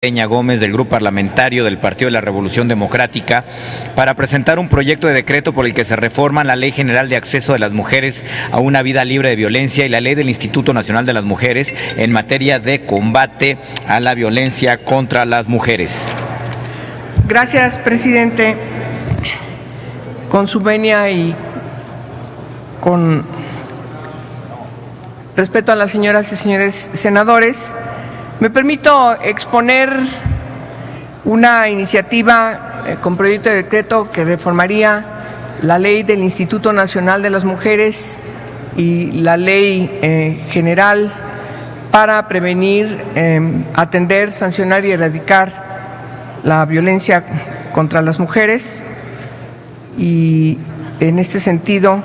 Peña Gómez del Grupo Parlamentario del Partido de la Revolución Democrática para presentar un proyecto de decreto por el que se reforman la Ley General de Acceso de las Mujeres a una Vida Libre de Violencia y la Ley del Instituto Nacional de las Mujeres en materia de combate a la violencia contra las mujeres. Gracias, presidente. Con su venia y con respeto a las señoras y señores senadores, me permito exponer una iniciativa con proyecto de decreto que reformaría la ley del Instituto Nacional de las Mujeres y la ley general para prevenir, atender, sancionar y erradicar la violencia contra las mujeres. Y en este sentido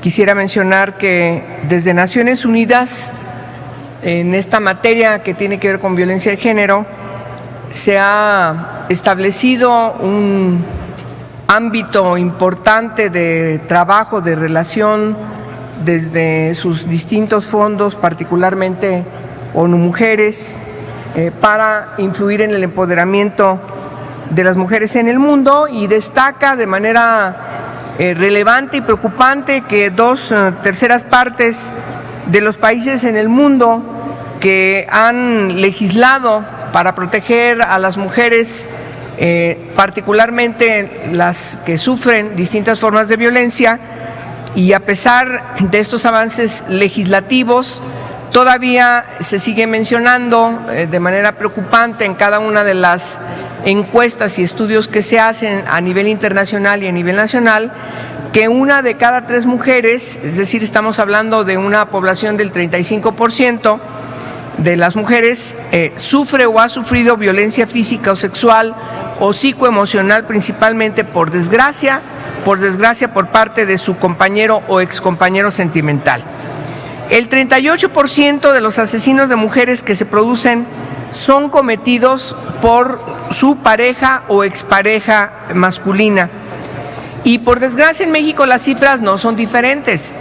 quisiera mencionar que desde Naciones Unidas, en esta materia que tiene que ver con violencia de género, se ha establecido un ámbito importante de trabajo, de relación desde sus distintos fondos, particularmente ONU Mujeres, para influir en el empoderamiento de las mujeres en el mundo, y destaca de manera relevante y preocupante que dos terceras partes de los países en el mundo que han legislado para proteger a las mujeres, particularmente las que sufren distintas formas de violencia, y a pesar de estos avances legislativos, todavía se sigue mencionando de manera preocupante en cada una de las encuestas y estudios que se hacen a nivel internacional y a nivel nacional, que una de cada 3 mujeres, es decir, estamos hablando de una población del 35%, de las mujeres sufre o ha sufrido violencia física o sexual o psicoemocional, principalmente por desgracia por parte de su compañero o excompañero sentimental. El 38% de los asesinos de mujeres que se producen son cometidos por su pareja o expareja masculina. Y por desgracia en México las cifras no son diferentes.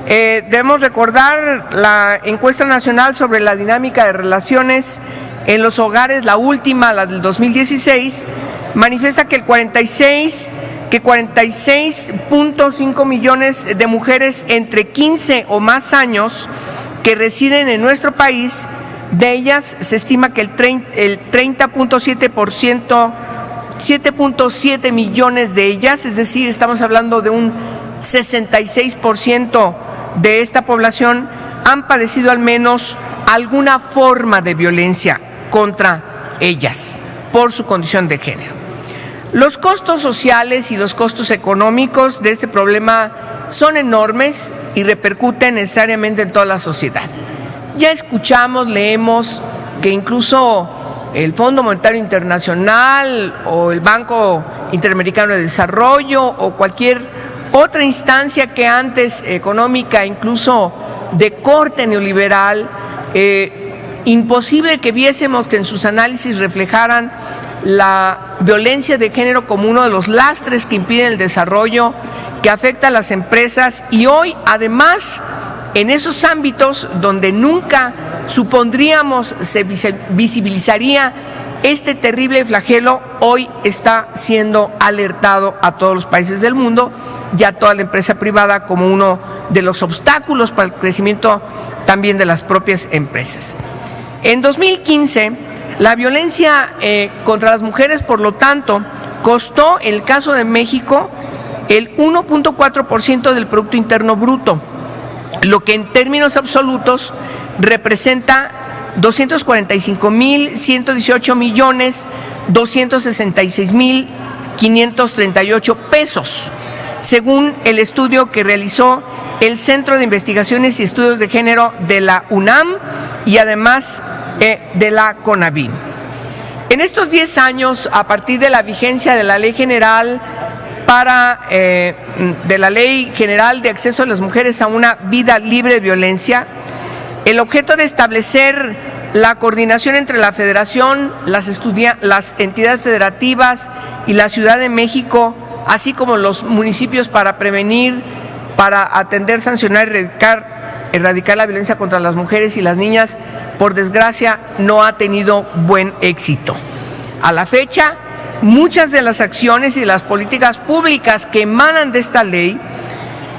Debemos recordar la encuesta nacional sobre la dinámica de relaciones en los hogares, la última, la del 2016, manifiesta que 46.5 millones de mujeres entre 15 o más años que residen en nuestro país, de ellas se estima que el 30.7%, 7.7 millones de ellas, es decir, estamos hablando de un 66% de esta población, han padecido al menos alguna forma de violencia contra ellas por su condición de género. Los costos sociales y los costos económicos de este problema son enormes y repercuten necesariamente en toda la sociedad. Ya escuchamos, leemos que incluso el Fondo Monetario Internacional o el Banco Interamericano de Desarrollo o cualquier otra instancia que antes económica, incluso de corte neoliberal, imposible que viésemos que en sus análisis reflejaran la violencia de género como uno de los lastres que impiden el desarrollo, que afecta a las empresas, y hoy además en esos ámbitos donde nunca supondríamos se visibilizaría este terrible flagelo, hoy está siendo alertado a todos los países del mundo y a toda la empresa privada como uno de los obstáculos para el crecimiento también de las propias empresas. En 2015, la violencia contra las mujeres, por lo tanto, costó, en el caso de México, el 1.4% del Producto Interno Bruto, lo que en términos absolutos representa 245.118.266.538 pesos, según el estudio que realizó el Centro de Investigaciones y Estudios de Género de la UNAM y además de la CONAVIM. En estos 10 años, a partir de la vigencia de la Ley General de la Ley General de Acceso de las Mujeres a una Vida Libre de Violencia, el objeto de establecer la coordinación entre la Federación, las entidades federativas y la Ciudad de México, así como los municipios, para prevenir, para atender, sancionar y erradicar erradicar la violencia contra las mujeres y las niñas, por desgracia, no ha tenido buen éxito. A la fecha, muchas de las acciones y las políticas públicas que emanan de esta ley,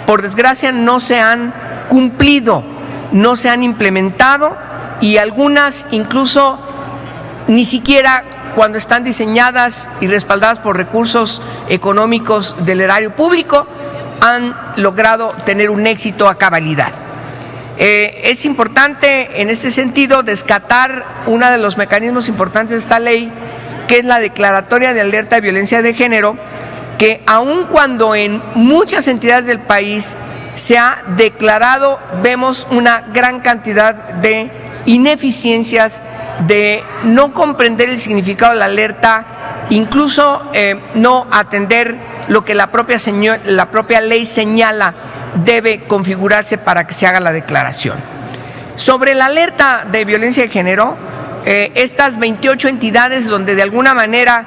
por desgracia, no se han cumplido, no se han implementado, y algunas incluso ni siquiera cuando están diseñadas y respaldadas por recursos económicos del erario público han logrado tener un éxito a cabalidad. Es importante en este sentido rescatar uno de los mecanismos importantes de esta ley, que es la declaratoria de alerta de violencia de género, que aun cuando en muchas entidades del país se ha declarado, vemos una gran cantidad de ineficiencias, de no comprender el significado de la alerta, incluso no atender lo que la propia ley señala debe configurarse para que se haga la declaración. Sobre la alerta de violencia de género, estas 28 entidades donde de alguna manera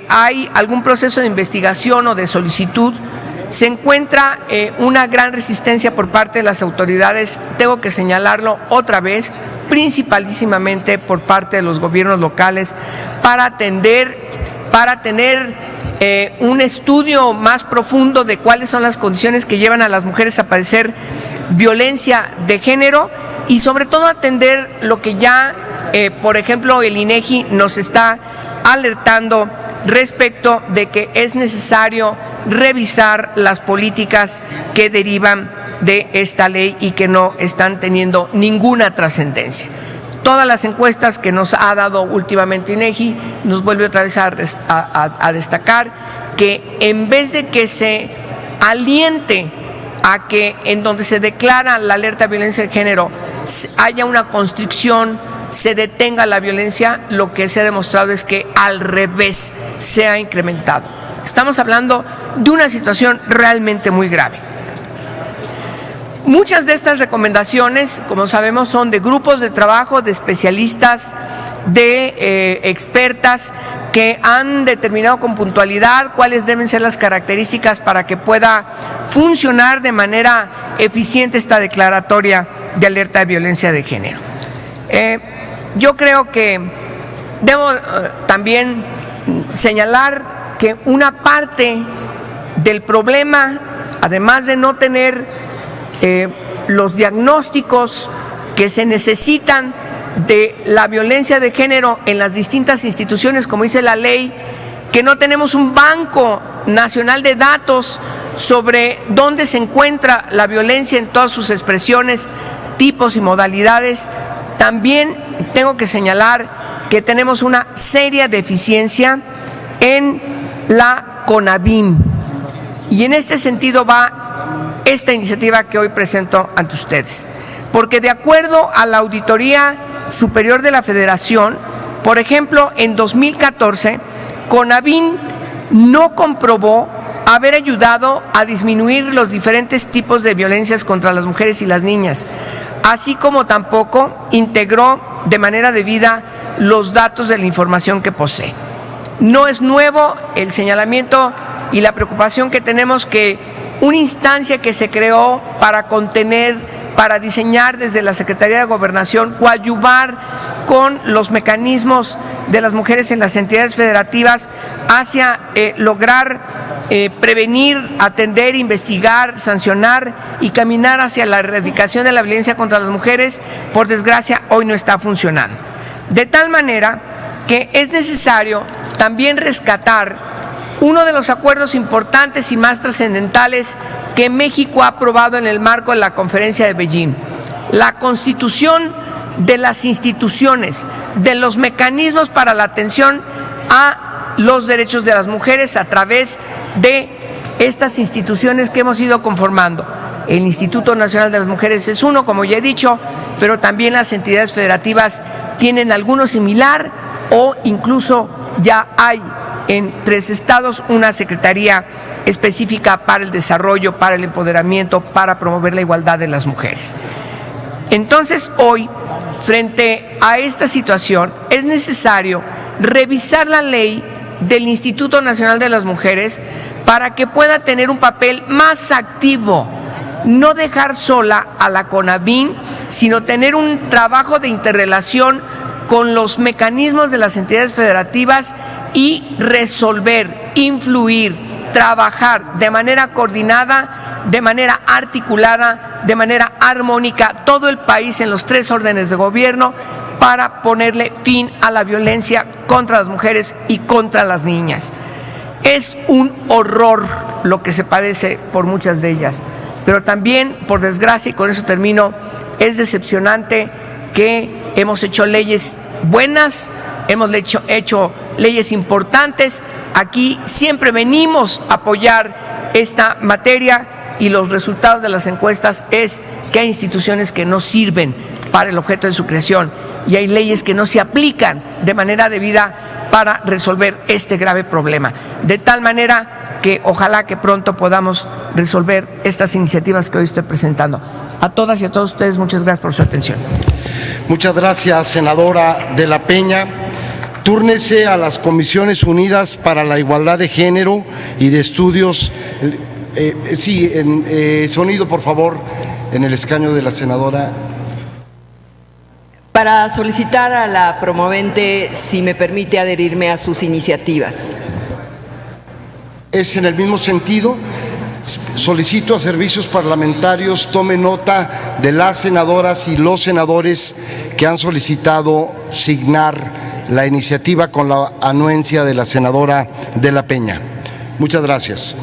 hay algún proceso de investigación o de solicitud, se encuentra una gran resistencia por parte de las autoridades, tengo que señalarlo otra vez, principalísimamente por parte de los gobiernos locales, para tener un estudio más profundo de cuáles son las condiciones que llevan a las mujeres a padecer violencia de género y sobre todo atender lo que ya, por ejemplo, el INEGI nos está alertando respecto de que es necesario revisar las políticas que derivan de esta ley y que no están teniendo ninguna trascendencia. Todas las encuestas que nos ha dado últimamente INEGI nos vuelve otra vez a destacar que en vez de que se aliente a que en donde se declara la alerta de violencia de género haya una constricción, se detenga la violencia, lo que se ha demostrado es que al revés se ha incrementado. Estamos hablando de una situación realmente muy grave. Muchas de estas recomendaciones, como sabemos, son de grupos de trabajo, de especialistas, de expertas que han determinado con puntualidad cuáles deben ser las características para que pueda funcionar de manera eficiente esta declaratoria de alerta de violencia de género. Yo creo que debo también señalar que una parte del problema, además de no tener los diagnósticos que se necesitan de la violencia de género en las distintas instituciones, como dice la ley, que no tenemos un banco nacional de datos sobre dónde se encuentra la violencia en todas sus expresiones, tipos y modalidades. También tengo que señalar que tenemos una seria deficiencia en la CONAVIM, y en este sentido va esta iniciativa que hoy presento ante ustedes, porque de acuerdo a la Auditoría Superior de la Federación, por ejemplo, en 2014, CONAVIM no comprobó haber ayudado a disminuir los diferentes tipos de violencias contra las mujeres y las niñas, así como tampoco integró de manera debida los datos de la información que posee. No es nuevo el señalamiento y la preocupación que tenemos que una instancia que se creó para contener, para diseñar desde la Secretaría de Gobernación, coadyuvar con los mecanismos de las mujeres en las entidades federativas hacia lograr prevenir, atender, investigar, sancionar y caminar hacia la erradicación de la violencia contra las mujeres, por desgracia hoy no está funcionando. De tal manera que es necesario también rescatar uno de los acuerdos importantes y más trascendentales que México ha aprobado en el marco de la Conferencia de Beijing: la constitución de las instituciones, de los mecanismos para la atención a los derechos de las mujeres a través de estas instituciones que hemos ido conformando. El Instituto Nacional de las Mujeres es uno, como ya he dicho, pero también las entidades federativas tienen alguno similar, o incluso ya hay en 3 estados una secretaría específica para el desarrollo, para el empoderamiento, para promover la igualdad de las mujeres. Entonces, hoy, frente a esta situación, es necesario revisar la ley del Instituto Nacional de las Mujeres para que pueda tener un papel más activo, no dejar sola a la CONAVIM, sino tener un trabajo de interrelación con los mecanismos de las entidades federativas y resolver, influir, trabajar de manera coordinada, de manera articulada, de manera armónica, todo el país en los 3 órdenes de gobierno para ponerle fin a la violencia contra las mujeres y contra las niñas. Es un horror lo que se padece por muchas de ellas, pero también, por desgracia, y con eso termino, es decepcionante que hemos hecho leyes buenas, hemos hecho leyes importantes. Aquí siempre venimos a apoyar esta materia y los resultados de las encuestas es que hay instituciones que no sirven para el objeto de su creación y hay leyes que no se aplican de manera debida para resolver este grave problema. De tal manera que ojalá que pronto podamos resolver estas iniciativas que hoy estoy presentando. A todas y a todos ustedes, muchas gracias por su atención. Muchas gracias, senadora de la Peña. Túrnese a las Comisiones Unidas para la Igualdad de Género y de Estudios. Sonido, por favor, en el escaño de la senadora. Para solicitar a la promovente si me permite adherirme a sus iniciativas. Es en el mismo sentido. Solicito a Servicios Parlamentarios tome nota de las senadoras y los senadores que han solicitado signar la iniciativa con la anuencia de la senadora de la Peña. Muchas gracias.